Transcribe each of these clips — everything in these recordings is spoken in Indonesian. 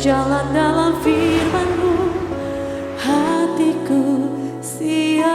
berjalan dalam firman-Mu, hatiku siap.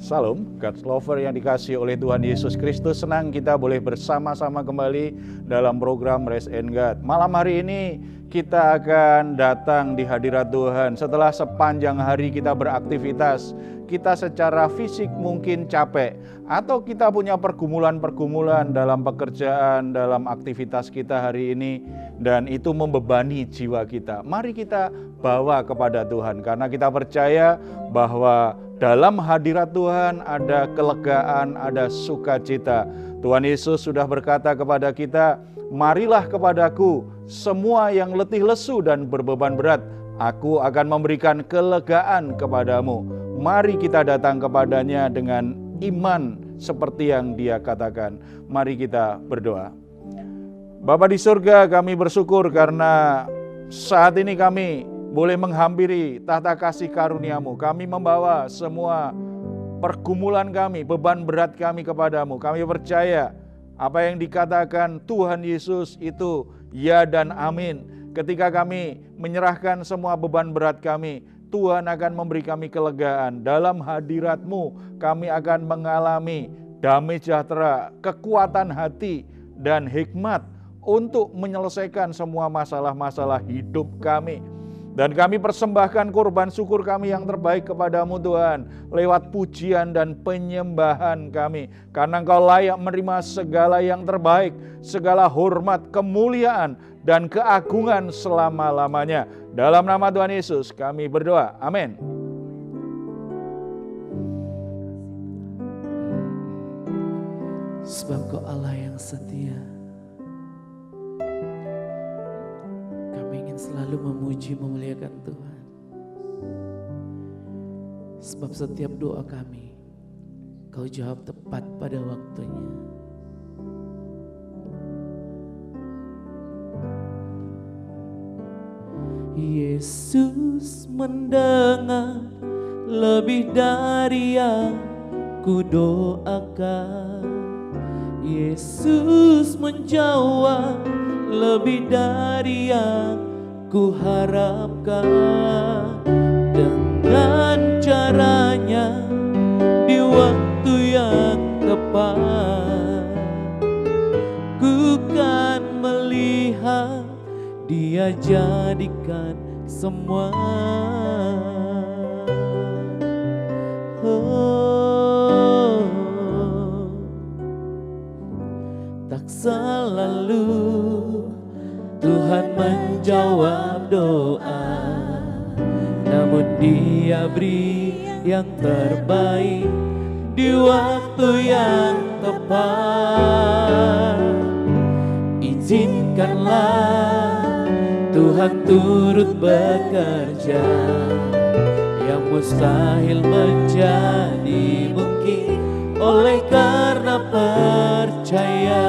Salam, God's Lover yang dikasihi oleh Tuhan Yesus Kristus. Senang kita boleh bersama-sama kembali dalam program Rest in God. Malam hari ini kita akan datang di hadirat Tuhan. Setelah sepanjang hari kita beraktivitas, kita secara fisik mungkin capek, atau kita punya pergumulan-pergumulan dalam pekerjaan, dalam aktivitas kita hari ini, dan itu membebani jiwa kita. Mari kita bawa kepada Tuhan, karena kita percaya bahwa dalam hadirat Tuhan ada kelegaan, ada sukacita. Tuhan Yesus sudah berkata kepada kita, "Marilah kepadaku semua yang letih lesu dan berbeban berat, aku akan memberikan kelegaan kepadamu." Mari kita datang kepadanya dengan iman seperti yang Dia katakan. Mari kita berdoa. Bapa di surga, kami bersyukur karena saat ini kami boleh menghampiri tahta kasih karunia-Mu. Kami membawa semua pergumulan kami, beban berat kami kepadamu. Kami percaya apa yang dikatakan Tuhan Yesus itu ya dan amin. Ketika kami menyerahkan semua beban berat kami, Tuhan akan memberi kami kelegaan. Dalam hadirat-Mu kami akan mengalami damai sejahtera, kekuatan hati, dan hikmat untuk menyelesaikan semua masalah-masalah hidup kami. Dan kami persembahkan korban syukur kami yang terbaik kepadamu Tuhan, lewat pujian dan penyembahan kami. Karena Engkau layak menerima segala yang terbaik, segala hormat, kemuliaan, dan keagungan selama-lamanya. Dalam nama Tuhan Yesus kami berdoa, amin. Sebab Kau Allah yang setia, selalu memuji memuliakan Tuhan. Sebab setiap doa kami Kau jawab tepat pada waktunya. Yesus mendengar lebih dari yang ku doakan. Yesus menjawab lebih dari yang ku harapkan. Dengan caranya di waktu yang tepat, ku kan melihat Dia jadikan semua. Oh, tak selalu Tuhan menjawab doa, namun Dia beri yang terbaik di waktu yang tepat. Izinkanlah Tuhan turut bekerja, yang mustahil menjadi mungkin oleh karena percaya.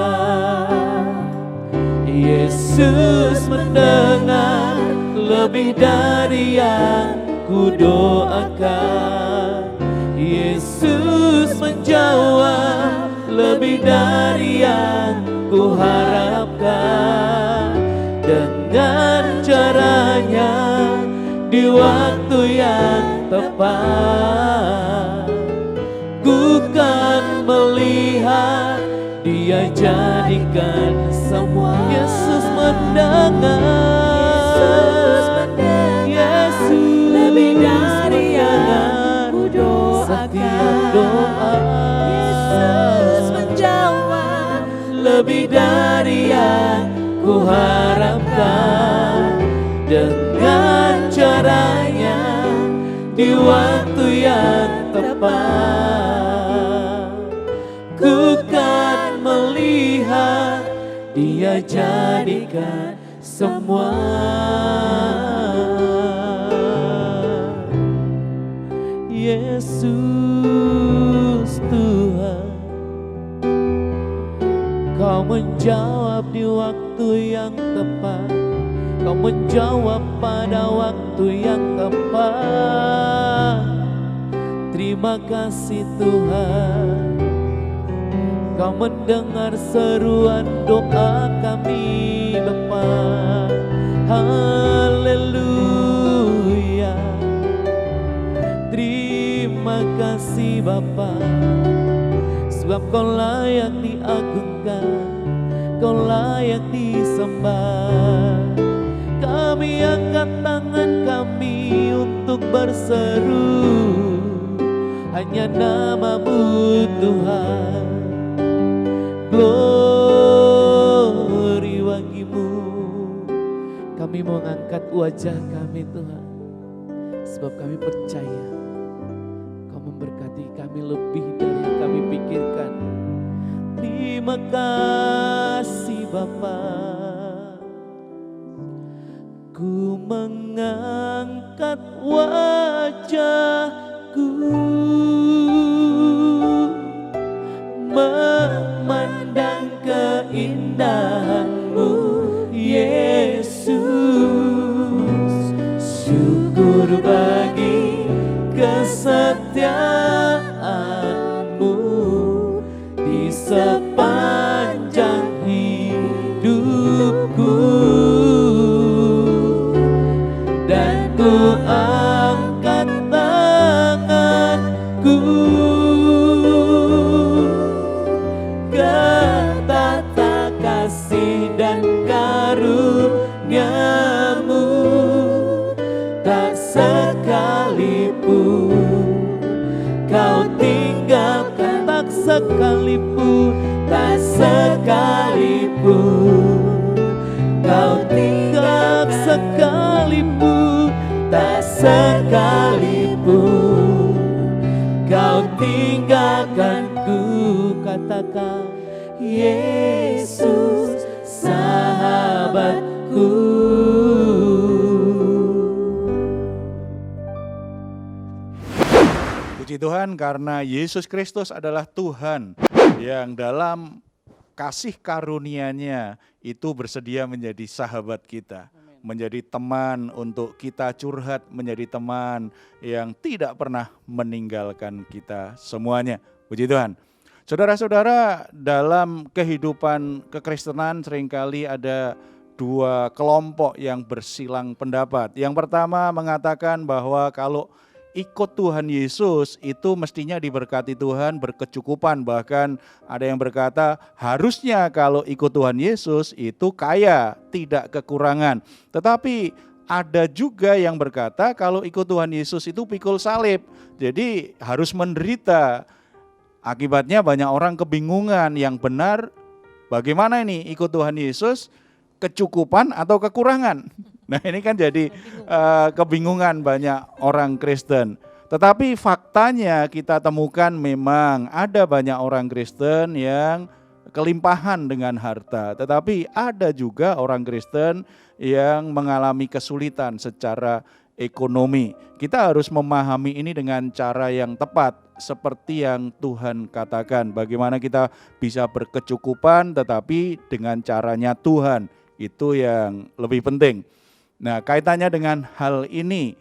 Yesus mendengar lebih dari yang ku doakan. Yesus menjawab lebih dari yang ku harapkan. Dengan caranya di waktu yang tepat, ku kan melihat Dia jadikan semua. Yesus mendengar, Yesus lebih dari yang ku doakan. Setiap doa Yesus menjawab lebih dari yang ku harapkan. Dengan caranya di waktu yang tepat, ku kan melihat Dia jadikan semua. Yesus Tuhan, menjawab di waktu yang tepat. Kau menjawab pada waktu yang tepat. Terima kasih Tuhan, Kau mendengar seruan doa kami Bapa. Haleluya. Terima kasih Bapa, sebab Kau layak diagungkan, Kau layak disembah. Kami angkat tangan kami untuk berseru, hanya nama-Mu Tuhan. Glory bagi-Mu. Kami mau mengangkat wajah kami Tuhan, sebab kami percaya Kau memberkati kami lebih dari yang kami pikirkan. Terima kasih Bapa. Ku mengangkat wajahku, memandang keindahan-Mu Yesus. Syukur bagi kesetiaan-Mu di sepanjang hidupku. Dan ku angkat tanganku ke tata kasih dan karunia-Mu. Tak sekalipun Kau tinggalkan, tak sekalipun, tak sekalipun Kau tinggal, sekalipun, tak sekalipun Kau tinggalkanku. Katakan Yesus sahabatku. Puji Tuhan karena Yesus Kristus adalah Tuhan yang dalam kasih karunia-Nya itu bersedia menjadi sahabat kita. Menjadi teman untuk kita curhat, menjadi teman yang tidak pernah meninggalkan kita semuanya. Puji Tuhan. Saudara-saudara, dalam kehidupan kekristenan seringkali ada dua kelompok yang bersilang pendapat. Yang pertama mengatakan bahwa kalau ikut Tuhan Yesus itu mestinya diberkati Tuhan, berkecukupan. Bahkan ada yang berkata harusnya kalau ikut Tuhan Yesus itu kaya, tidak kekurangan. Tetapi ada juga yang berkata kalau ikut Tuhan Yesus itu pikul salib, jadi harus menderita. Akibatnya banyak orang kebingungan, yang benar bagaimana ini ikut Tuhan Yesus, kecukupan atau kekurangan? Nah ini kan jadi kebingungan banyak orang Kristen. Tetapi faktanya kita temukan memang ada banyak orang Kristen yang kelimpahan dengan harta. Tetapi ada juga orang Kristen yang mengalami kesulitan secara ekonomi. Kita harus memahami ini dengan cara yang tepat. Seperti yang Tuhan katakan. Bagaimana kita bisa berkecukupan tetapi dengan caranya Tuhan. Itu yang lebih penting. Nah, kaitannya dengan hal ini,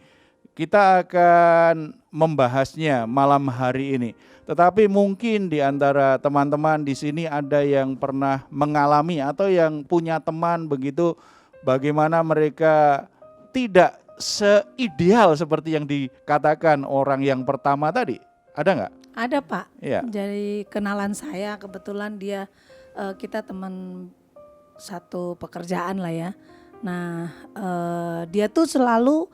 kita akan membahasnya malam hari ini. Tetapi mungkin di antara teman-teman di sini ada yang pernah mengalami atau yang punya teman begitu, bagaimana mereka tidak seideal seperti yang dikatakan orang yang pertama tadi. Ada nggak? Ada Pak. Ya. Jadi kenalan saya kebetulan dia kita teman satu pekerjaan lah ya. Nah, dia tuh selalu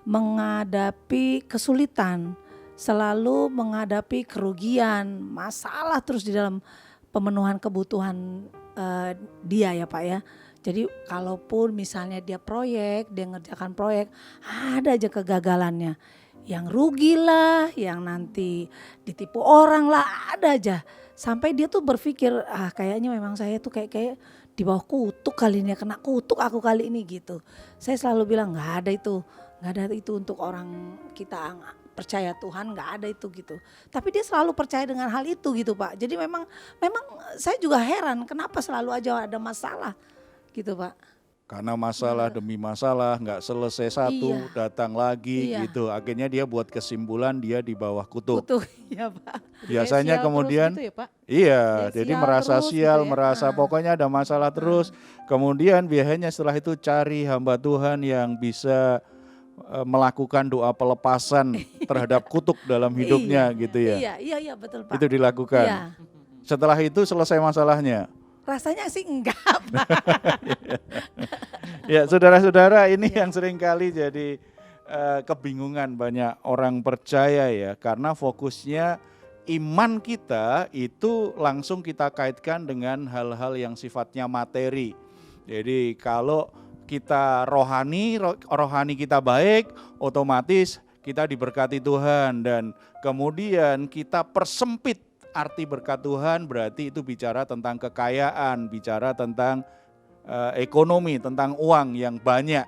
menghadapi kesulitan, selalu menghadapi kerugian, masalah terus di dalam pemenuhan kebutuhan dia ya Pak ya. Jadi kalaupun misalnya dia ngerjakan proyek, ada aja kegagalannya. Yang rugi lah, yang nanti ditipu orang lah, ada aja. Sampai dia tuh berpikir, kayaknya memang saya tuh kayak di bawah kutuk kali ini, kena kutuk aku kali ini gitu. Saya selalu bilang nggak ada itu untuk orang kita percaya Tuhan, nggak ada itu gitu. Tapi dia selalu percaya dengan hal itu gitu Pak. Jadi memang saya juga heran kenapa selalu aja ada masalah gitu Pak. Karena masalah demi masalah nggak selesai satu, Iya. datang lagi Iya. gitu. Akhirnya dia buat kesimpulan dia di bawah kutuk. Betul, iya Pak. Biasanya Sial kemudian terus gitu ya, Pak? iya, Dia jadi sial merasa terus gitu sial, ya. merasa pokoknya ada masalah terus. Kemudian biasanya setelah itu cari hamba Tuhan yang bisa melakukan doa pelepasan terhadap kutuk dalam hidupnya gitu ya. Iya betul Pak. Itu dilakukan. Iya. Setelah itu selesai masalahnya. Rasanya sih enggak Pak. Ya, saudara-saudara, ini yang seringkali jadi kebingungan banyak orang percaya ya, karena fokusnya iman kita itu langsung kita kaitkan dengan hal-hal yang sifatnya materi. Jadi kalau kita rohani kita baik, otomatis kita diberkati Tuhan, dan kemudian kita persempit arti berkat Tuhan, berarti itu bicara tentang kekayaan, bicara tentang ekonomi, tentang uang yang banyak.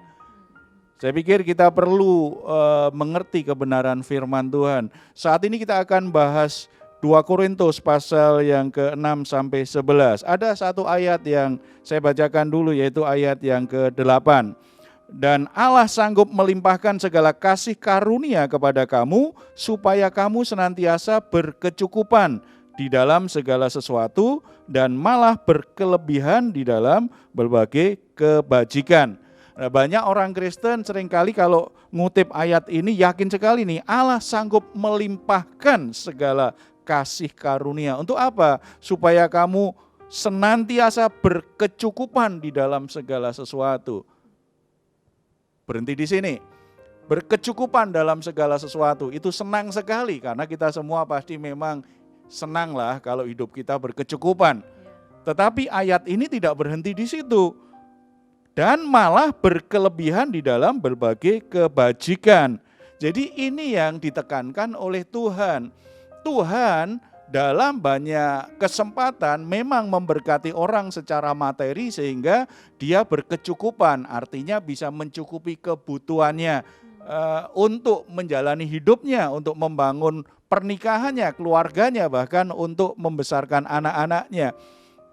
Saya pikir kita perlu mengerti kebenaran firman Tuhan. Saat ini kita akan bahas 2 Korintus pasal yang ke-6 sampai 11. Ada satu ayat yang saya bacakan dulu, yaitu ayat yang ke-8. Dan Allah sanggup melimpahkan segala kasih karunia kepada kamu, supaya kamu senantiasa berkecukupan di dalam segala sesuatu, dan malah berkelebihan di dalam berbagai kebajikan. Nah, banyak orang Kristen seringkali kalau ngutip ayat ini yakin sekali nih, Allah sanggup melimpahkan segala kasih karunia. Untuk apa? Supaya kamu senantiasa berkecukupan di dalam segala sesuatu. Berhenti di sini. Berkecukupan dalam segala sesuatu itu senang sekali, karena kita semua pasti memang senanglah kalau hidup kita berkecukupan. Tetapi ayat ini tidak berhenti di situ. Dan malah berkelebihan di dalam berbagai kebajikan. Jadi ini yang ditekankan oleh Tuhan. Tuhan dalam banyak kesempatan memang memberkati orang secara materi sehingga dia berkecukupan, artinya bisa mencukupi kebutuhannya untuk menjalani hidupnya, untuk membangun pernikahannya, keluarganya, bahkan untuk membesarkan anak-anaknya.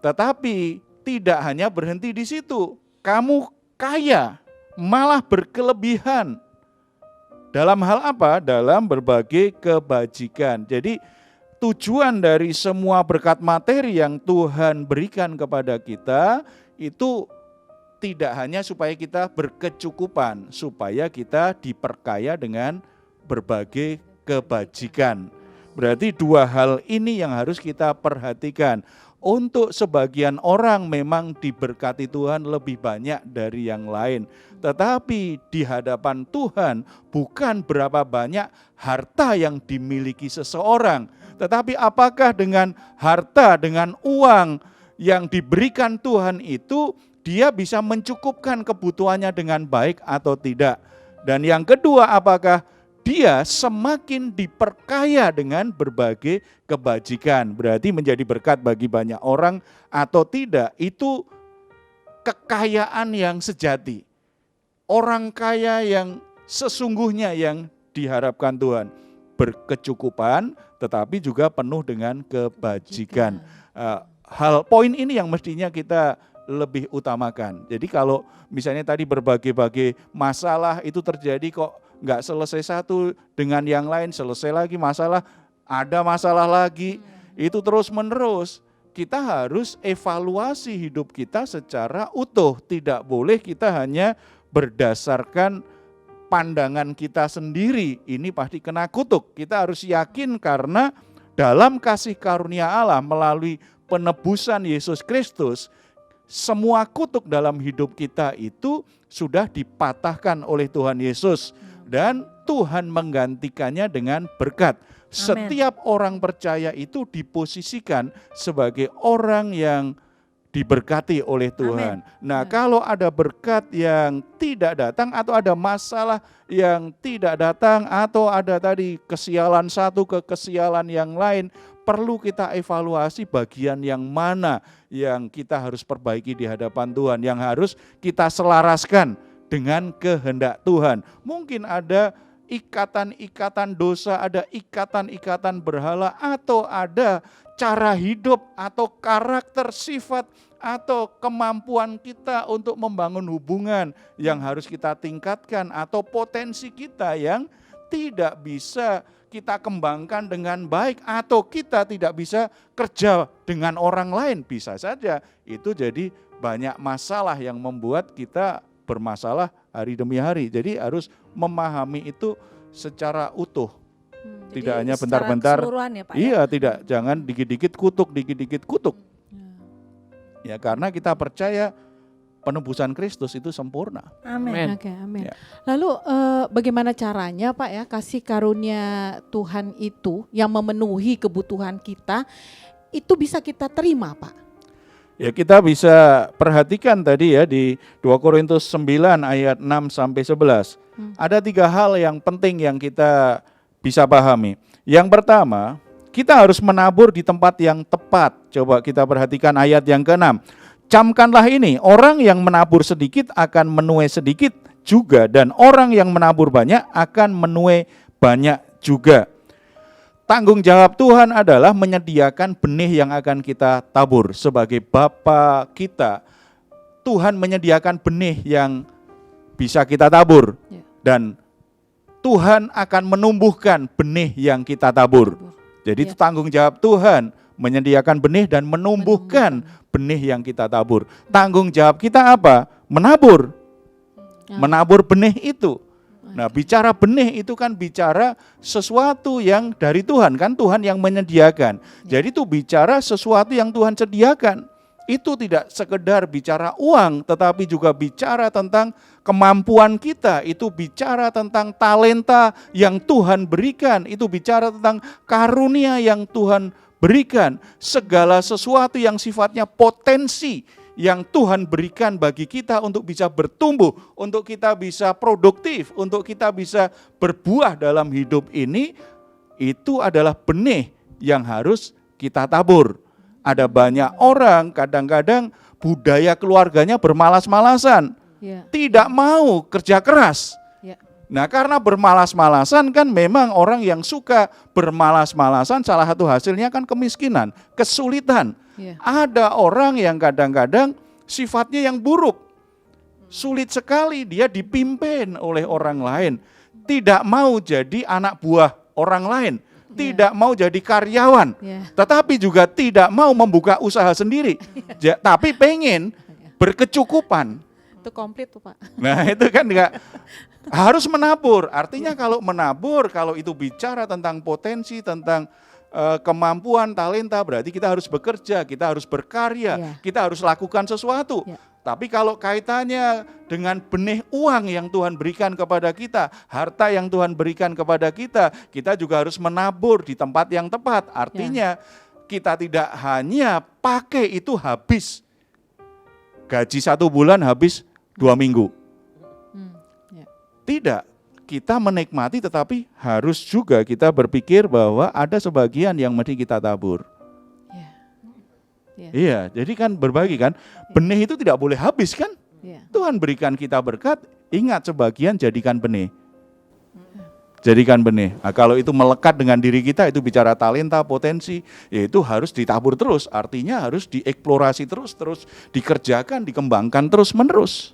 Tetapi tidak hanya berhenti di situ. Kamu kaya, malah berkelebihan. Dalam hal apa? Dalam berbagai kebajikan. Jadi tujuan dari semua berkat materi yang Tuhan berikan kepada kita itu tidak hanya supaya kita berkecukupan, supaya kita diperkaya dengan berbagai kebajikan. Berarti dua hal ini yang harus kita perhatikan. Untuk sebagian orang memang diberkati Tuhan lebih banyak dari yang lain. Tetapi di hadapan Tuhan bukan berapa banyak harta yang dimiliki seseorang. Tetapi apakah dengan harta, dengan uang yang diberikan Tuhan itu dia bisa mencukupkan kebutuhannya dengan baik atau tidak. Dan yang kedua, apakah dia semakin diperkaya dengan berbagai kebajikan. Berarti menjadi berkat bagi banyak orang atau tidak, itu kekayaan yang sejati. Orang kaya yang sesungguhnya yang diharapkan Tuhan. Berkecukupan tetapi juga penuh dengan kebajikan. Poin ini yang mestinya kita lebih utamakan. Jadi kalau misalnya tadi berbagai-bagai masalah itu terjadi kok nggak selesai satu dengan yang lain, selesai lagi masalah, ada masalah lagi, itu terus menerus. Kita harus evaluasi hidup kita secara utuh, tidak boleh kita hanya berdasarkan pandangan kita sendiri, ini pasti kena kutuk. Kita harus yakin karena dalam kasih karunia Allah melalui penebusan Yesus Kristus, semua kutuk dalam hidup kita itu sudah dipatahkan oleh Tuhan Yesus. Dan Tuhan menggantikannya dengan berkat. Setiap orang percaya itu diposisikan sebagai orang yang diberkati oleh Tuhan. Nah, kalau ada berkat yang tidak datang atau ada masalah yang tidak datang atau ada tadi kesialan satu ke kesialan yang lain, perlu kita evaluasi bagian yang mana yang kita harus perbaiki di hadapan Tuhan, yang harus kita selaraskan dengan kehendak Tuhan. Mungkin ada ikatan-ikatan dosa, ada ikatan-ikatan berhala, atau ada cara hidup atau karakter sifat atau kemampuan kita untuk membangun hubungan yang harus kita tingkatkan, atau potensi kita yang tidak bisa kita kembangkan dengan baik, atau kita tidak bisa kerja dengan orang lain. Bisa saja itu jadi banyak masalah yang membuat kita bermasalah hari demi hari. Jadi harus memahami itu secara utuh. Tidak hanya bentar-bentar. Iya, tidak, jangan dikit-dikit kutuk, dikit-dikit kutuk. Ya, karena kita percaya penebusan Kristus itu sempurna. Amin. Oke, amin. Ya. Lalu bagaimana caranya Pak ya, kasih karunia Tuhan itu yang memenuhi kebutuhan kita itu bisa kita terima Pak? Ya, kita bisa perhatikan tadi ya di 2 Korintus 9 ayat 6 sampai 11. Ada 3 hal yang penting yang kita bisa pahami. Yang pertama, kita harus menabur di tempat yang tepat. Coba kita perhatikan ayat yang ke-6. Camkanlah ini, orang yang menabur sedikit akan menuai sedikit juga, dan orang yang menabur banyak akan menuai banyak juga. Tanggung jawab Tuhan adalah menyediakan benih yang akan kita tabur. Sebagai Bapa kita, Tuhan menyediakan benih yang bisa kita tabur. Dan Tuhan akan menumbuhkan benih yang kita tabur. Jadi itu tanggung jawab Tuhan, menyediakan benih dan menumbuhkan benih yang kita tabur. Tanggung jawab kita apa? Menabur. Menabur benih itu. Nah, bicara benih itu kan bicara sesuatu yang dari Tuhan, kan Tuhan yang menyediakan. Jadi itu bicara sesuatu yang Tuhan sediakan. Itu tidak sekedar bicara uang, tetapi juga bicara tentang kemampuan kita. Itu bicara tentang talenta yang Tuhan berikan. Itu bicara tentang karunia yang Tuhan berikan. Segala sesuatu yang sifatnya potensi yang Tuhan berikan bagi kita untuk bisa bertumbuh, untuk kita bisa produktif, untuk kita bisa berbuah dalam hidup ini, itu adalah benih yang harus kita tabur. Ada banyak orang kadang-kadang budaya keluarganya bermalas-malasan, tidak mau kerja keras. Nah, karena bermalas-malasan kan memang orang yang suka bermalas-malasan, salah satu hasilnya kan kemiskinan, kesulitan. Ada orang yang kadang-kadang sifatnya yang buruk. Sulit sekali dia dipimpin oleh orang lain. Tidak mau jadi anak buah orang lain. Tidak mau jadi karyawan. Tetapi juga tidak mau membuka usaha sendiri. Tapi pengen berkecukupan. Itu komplit tuh Pak. Nah, itu kan enggak harus menabur. Artinya kalau menabur, kalau itu bicara tentang potensi, tentang kemampuan, talenta, berarti kita harus bekerja, kita harus berkarya, kita harus lakukan sesuatu. Tapi kalau kaitannya dengan benih uang yang Tuhan berikan kepada kita, harta yang Tuhan berikan kepada kita, kita juga harus menabur di tempat yang tepat. Artinya kita tidak hanya pakai itu habis. Gaji 1 bulan habis 2 minggu. Tidak. Kita menikmati, tetapi harus juga kita berpikir bahwa ada sebagian yang mesti kita tabur. Iya, jadi kan berbagi kan, benih itu tidak boleh habis kan. Tuhan berikan kita berkat, ingat sebagian jadikan benih. Jadikan benih. Nah, kalau itu melekat dengan diri kita, itu bicara talenta, potensi, ya itu harus ditabur terus. Artinya harus dieksplorasi terus dikerjakan, dikembangkan terus menerus.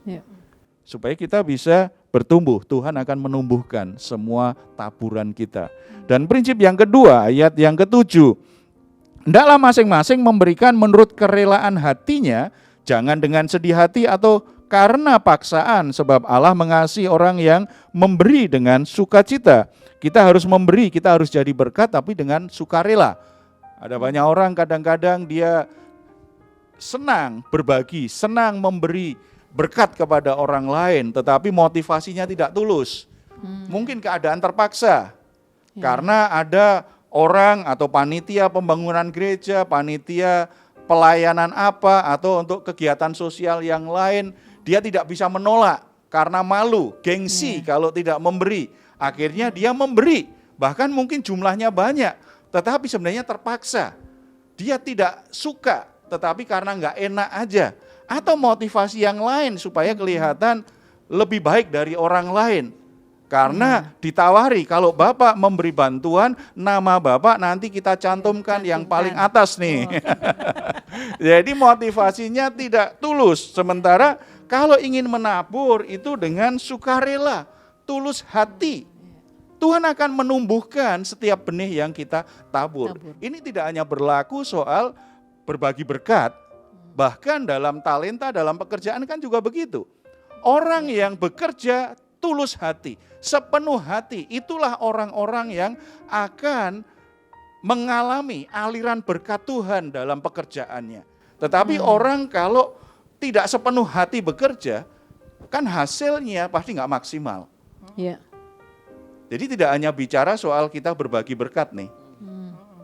Supaya kita bisa bertumbuh, Tuhan akan menumbuhkan semua taburan kita. Dan prinsip yang kedua, ayat yang ke-7. Hendaklah masing-masing memberikan menurut kerelaan hatinya, jangan dengan sedih hati atau karena paksaan, sebab Allah mengasihi orang yang memberi dengan sukacita. Kita harus memberi, kita harus jadi berkat, tapi dengan sukarela. Ada banyak orang kadang-kadang dia senang berbagi, senang memberi berkat kepada orang lain, tetapi motivasinya tidak tulus. Mungkin keadaan terpaksa, karena ada orang atau panitia pembangunan gereja, panitia pelayanan apa, atau untuk kegiatan sosial yang lain, dia tidak bisa menolak karena malu, gengsi kalau tidak memberi. Akhirnya dia memberi, bahkan mungkin jumlahnya banyak, tetapi sebenarnya terpaksa. Dia tidak suka, tetapi karena nggak enak aja. Atau motivasi yang lain supaya kelihatan lebih baik dari orang lain. Karena ditawari kalau Bapak memberi bantuan, nama Bapak nanti kita cantumkan yang paling atas nih. Jadi motivasinya tidak tulus. Sementara kalau ingin menabur itu dengan sukarela, tulus hati. Tuhan akan menumbuhkan setiap benih yang kita tabur. Ini tidak hanya berlaku soal berbagi berkat, bahkan dalam talenta, dalam pekerjaan kan juga begitu. Orang yang bekerja tulus hati, sepenuh hati, itulah orang-orang yang akan mengalami aliran berkat Tuhan dalam pekerjaannya. Tetapi orang kalau tidak sepenuh hati bekerja, kan hasilnya pasti nggak maksimal. Ya. Jadi tidak hanya bicara soal kita berbagi berkat nih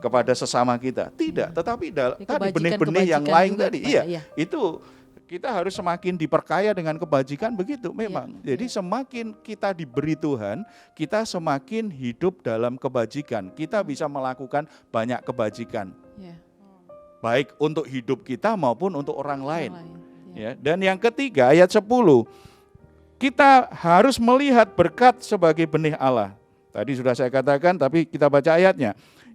kepada sesama kita, tidak. Tetapi tadi benih-benih yang lain tadi, itu kita harus semakin diperkaya dengan kebajikan begitu memang. Jadi semakin kita diberi Tuhan, kita semakin hidup dalam kebajikan. Kita bisa melakukan banyak kebajikan. Baik untuk hidup kita maupun untuk orang lain. Ya, dan yang ketiga ayat 10, kita harus melihat berkat sebagai benih Allah. Tadi sudah saya katakan, tapi kita baca ayatnya.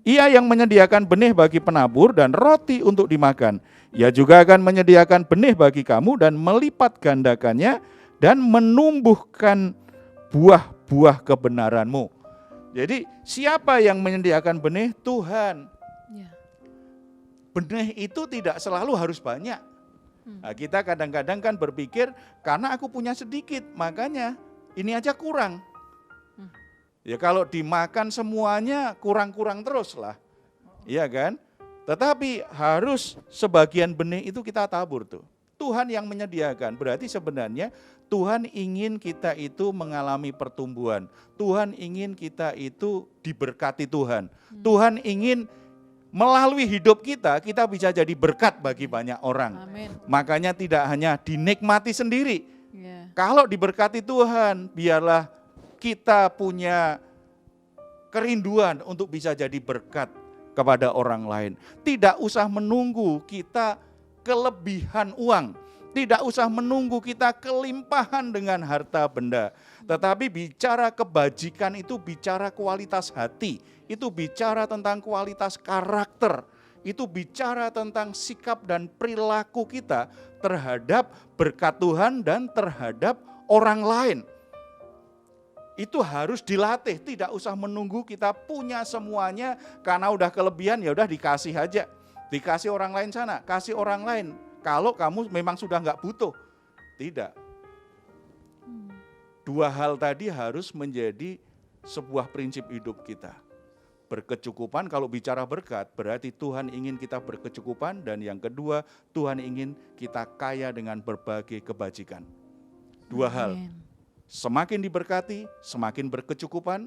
Ia yang menyediakan benih bagi penabur dan roti untuk dimakan. Ia juga akan menyediakan benih bagi kamu dan melipat gandakannya dan menumbuhkan buah-buah kebenaranmu. Jadi siapa yang menyediakan benih? Tuhan. Benih itu tidak selalu harus banyak. Nah, kita kadang-kadang kan berpikir karena aku punya sedikit, makanya ini aja kurang. Ya kalau dimakan semuanya kurang-kurang terus lah. Iya kan? Tetapi harus sebagian benih itu kita tabur tuh. Tuhan yang menyediakan. Berarti sebenarnya Tuhan ingin kita itu mengalami pertumbuhan. Tuhan ingin kita itu diberkati Tuhan. Tuhan ingin melalui hidup kita bisa jadi berkat bagi banyak orang. Amin. Makanya tidak hanya dinikmati sendiri. Kalau diberkati Tuhan, biarlah kita punya kerinduan untuk bisa jadi berkat kepada orang lain. Tidak usah menunggu kita kelebihan uang. Tidak usah menunggu kita kelimpahan dengan harta benda. Tetapi bicara kebajikan itu bicara kualitas hati. Itu bicara tentang kualitas karakter. Itu bicara tentang sikap dan perilaku kita terhadap berkat Tuhan dan terhadap orang lain. Itu harus dilatih, tidak usah menunggu kita punya semuanya karena udah kelebihan ya udah dikasih aja. Dikasih orang lain sana, kasih orang lain. Kalau kamu memang sudah nggak butuh. Tidak. Dua hal tadi harus menjadi sebuah prinsip hidup kita. Berkecukupan, kalau bicara berkat berarti Tuhan ingin kita berkecukupan, dan yang kedua Tuhan ingin kita kaya dengan berbagai kebajikan. Dua hal. Semakin diberkati, semakin berkecukupan,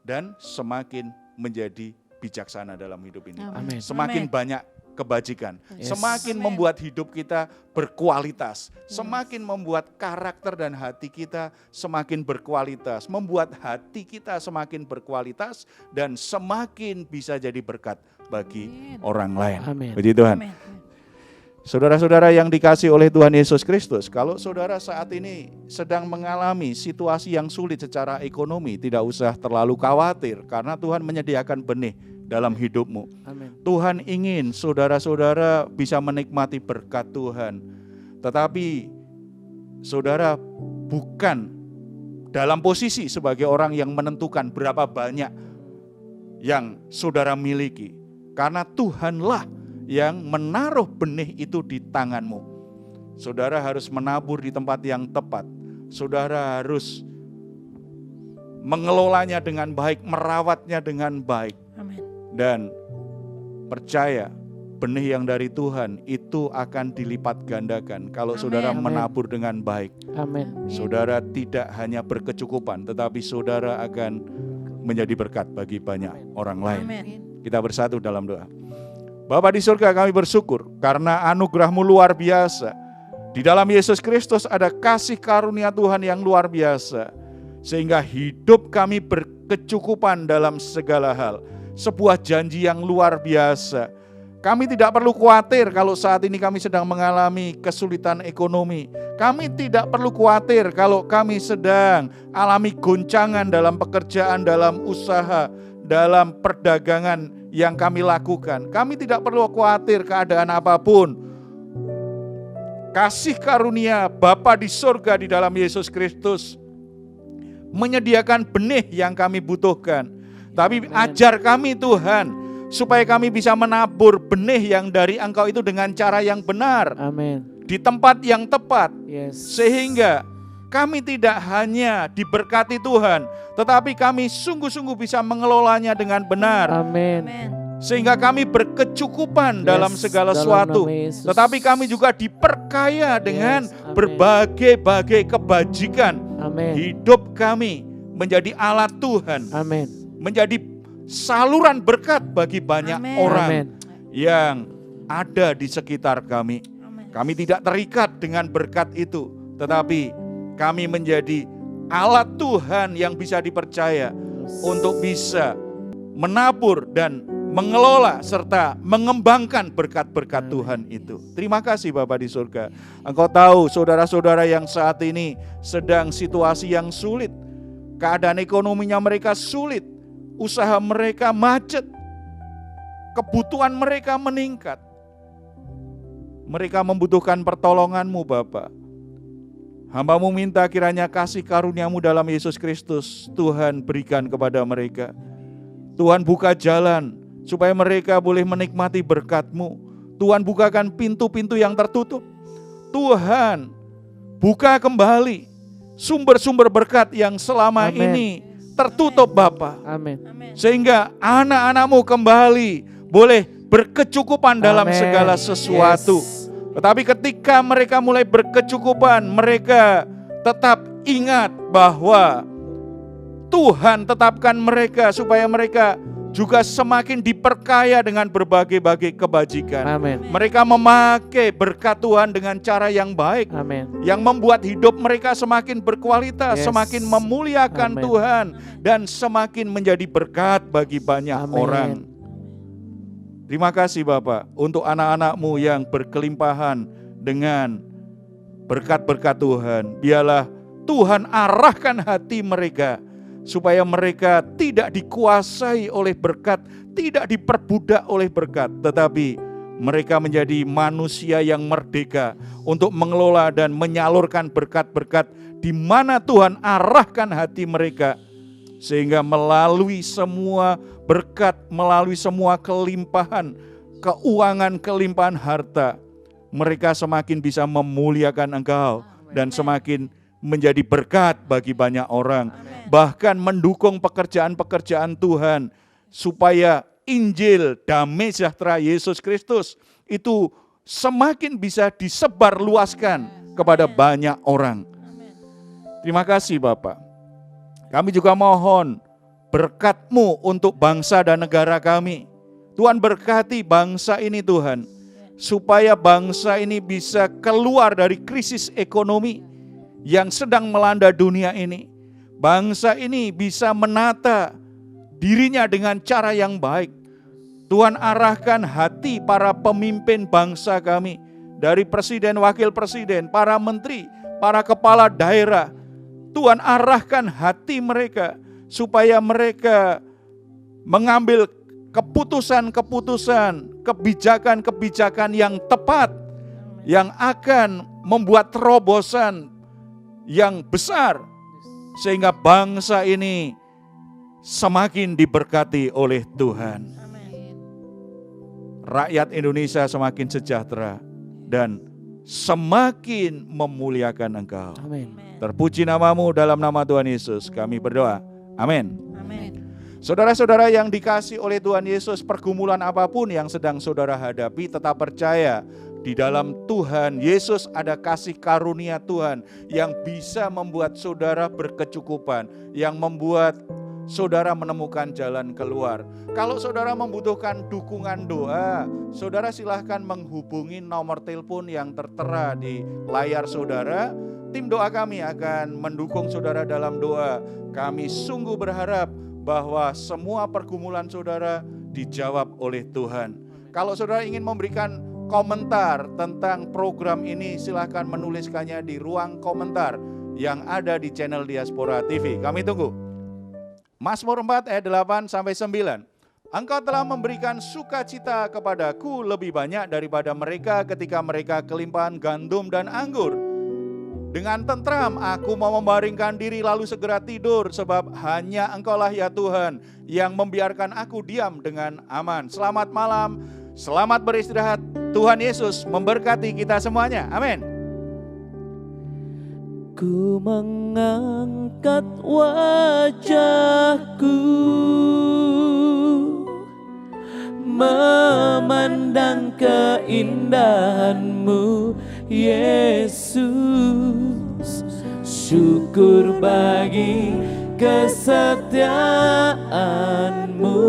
dan semakin menjadi bijaksana dalam hidup ini. Amin. Semakin banyak kebajikan, Yes. semakin membuat hidup kita berkualitas, semakin membuat karakter dan hati kita semakin berkualitas, membuat hati kita semakin berkualitas, dan semakin bisa jadi berkat bagi orang lain. Amin. Puji Tuhan. Amin. Saudara-saudara yang dikasihi oleh Tuhan Yesus Kristus, kalau saudara saat ini sedang mengalami situasi yang sulit secara ekonomi, tidak usah terlalu khawatir karena Tuhan menyediakan benih dalam hidupmu. Amin. Tuhan ingin saudara-saudara bisa menikmati berkat Tuhan. Tetapi saudara bukan dalam posisi sebagai orang yang menentukan berapa banyak yang saudara miliki. Karena Tuhanlah yang menaruh benih itu di tanganmu. Saudara harus menabur di tempat yang tepat. Saudara harus mengelolanya dengan baik, merawatnya dengan baik. Amin. Dan percaya, benih yang dari Tuhan itu akan dilipat gandakan kalau saudara Amin. menabur dengan baik. Amin. Saudara tidak hanya berkecukupan, tetapi saudara akan menjadi berkat bagi banyak orang lain. Amin. Kita bersatu dalam doa. Bapa di surga, kami bersyukur karena anugerah-Mu luar biasa. Di dalam Yesus Kristus ada kasih karunia Tuhan yang luar biasa. Sehingga hidup kami berkecukupan dalam segala hal. Sebuah janji yang luar biasa. Kami tidak perlu khawatir kalau saat ini kami sedang mengalami kesulitan ekonomi. Kami tidak perlu khawatir kalau kami sedang alami goncangan dalam pekerjaan, dalam usaha, dalam perdagangan yang kami lakukan. Kami tidak perlu khawatir keadaan apapun. Kasih karunia Bapa di surga di dalam Yesus Kristus menyediakan benih yang kami butuhkan. Tapi ajar kami Tuhan, supaya kami bisa menabur benih yang dari Engkau itu dengan cara yang benar. Amin. Di tempat yang tepat. Yes. Sehingga kami tidak hanya diberkati Tuhan, tetapi kami sungguh-sungguh bisa mengelolanya dengan benar. Amin. Sehingga kami berkecukupan dalam segala dalam sesuatu. nama Yesus. Tetapi kami juga diperkaya dengan Amin. berbagai-bagai kebajikan. Amin. Hidup kami menjadi alat Tuhan. Amin. Menjadi saluran berkat bagi banyak orang Amin. yang ada di sekitar kami. Kami tidak terikat dengan berkat itu, tetapi kami menjadi alat Tuhan yang bisa dipercaya untuk bisa menabur dan mengelola serta mengembangkan berkat-berkat Tuhan itu. Terima kasih Bapa di surga. Engkau tahu saudara-saudara yang saat ini sedang situasi yang sulit. Keadaan ekonominya mereka sulit. Usaha mereka macet, kebutuhan mereka meningkat. Mereka membutuhkan pertolongan-Mu Bapa. Hamba-Mu minta kiranya kasih karunia-Mu dalam Yesus Kristus Tuhan berikan kepada mereka. Tuhan buka jalan supaya mereka boleh menikmati berkat-Mu. Tuhan bukakan pintu-pintu yang tertutup. Tuhan buka kembali sumber-sumber berkat yang selama Amin. ini tertutup Bapa. Amin. Sehingga anak-anak-Mu kembali boleh berkecukupan dalam Amin. segala sesuatu. Yes. Tetapi ketika mereka mulai berkecukupan, mereka tetap ingat bahwa Tuhan tetapkan mereka supaya mereka juga semakin diperkaya dengan berbagai-bagai kebajikan. Amin. Mereka memakai berkat Tuhan dengan cara yang baik, Amin. yang membuat hidup mereka semakin berkualitas, Yes. semakin memuliakan Amin. Tuhan, dan semakin menjadi berkat bagi banyak Amin. orang. Terima kasih Bapak untuk anak-anak-Mu yang berkelimpahan dengan berkat-berkat Tuhan. Biarlah Tuhan arahkan hati mereka supaya mereka tidak dikuasai oleh berkat, tidak diperbudak oleh berkat, tetapi mereka menjadi manusia yang merdeka untuk mengelola dan menyalurkan berkat-berkat di mana Tuhan arahkan hati mereka. Sehingga melalui semua berkat, melalui semua kelimpahan, keuangan, kelimpahan harta, mereka semakin bisa memuliakan Engkau dan semakin menjadi berkat bagi banyak orang. Bahkan mendukung pekerjaan-pekerjaan Tuhan supaya Injil damai sejahtera Yesus Kristus itu semakin bisa disebarluaskan kepada banyak orang. Terima kasih Bapak. Kami juga mohon berkat-Mu untuk bangsa dan negara kami. Tuhan berkati bangsa ini Tuhan, supaya bangsa ini bisa keluar dari krisis ekonomi yang sedang melanda dunia ini. Bangsa ini bisa menata dirinya dengan cara yang baik. Tuhan arahkan hati para pemimpin bangsa kami, dari presiden, wakil presiden, para menteri, para kepala daerah. Tuhan arahkan hati mereka supaya mereka mengambil keputusan-keputusan, kebijakan-kebijakan yang tepat, yang akan membuat terobosan yang besar, sehingga bangsa ini semakin diberkati oleh Tuhan. Rakyat Indonesia semakin sejahtera dan semakin memuliakan Engkau. Amin. Terpuji nama-Mu dalam nama Tuhan Yesus kami berdoa. Amin. Amin. Saudara-saudara yang dikasihi oleh Tuhan Yesus, pergumulan apapun yang sedang saudara hadapi, tetap percaya di dalam Tuhan Yesus ada kasih karunia Tuhan yang bisa membuat saudara berkecukupan, yang membuat saudara menemukan jalan keluar. Kalau saudara membutuhkan dukungan doa, saudara silahkan menghubungi nomor telepon yang tertera di layar saudara. Tim doa kami akan mendukung saudara dalam doa. Kami sungguh berharap bahwa semua pergumulan saudara dijawab oleh Tuhan. Kalau saudara ingin memberikan komentar tentang program ini, silahkan menuliskannya di ruang komentar yang ada di channel Diaspora TV. Kami tunggu. Mazmur 4 ayat 8 sampai 9. Engkau telah memberikan sukacita kepadaku lebih banyak daripada mereka ketika mereka kelimpahan gandum dan anggur. Dengan tentram aku mau membaringkan diri lalu segera tidur, sebab hanya Engkaulah ya Tuhan yang membiarkan aku diam dengan aman. Selamat malam, selamat beristirahat. Tuhan Yesus memberkati kita semuanya. Amin. Ku mengangkat wajahku memandang keindahan-Mu, Yesus. Syukur bagi kesetiaan-Mu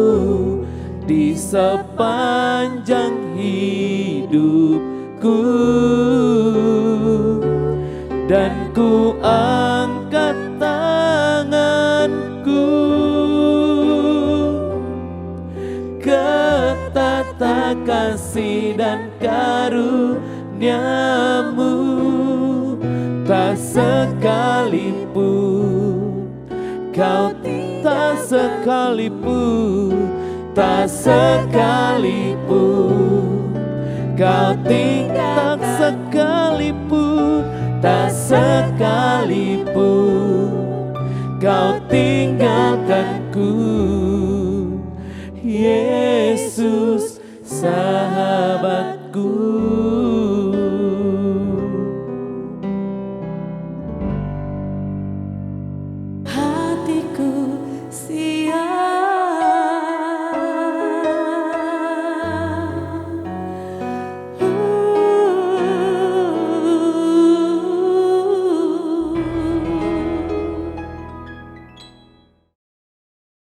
di sepanjang hidupku. Dan ku angkat tanganku ke tata kasih dan karunia-Mu. Tak sekalipun Kau, tak sekalipun Kau tinggal, tak sekalipun Kau tinggalkanku, Yesus.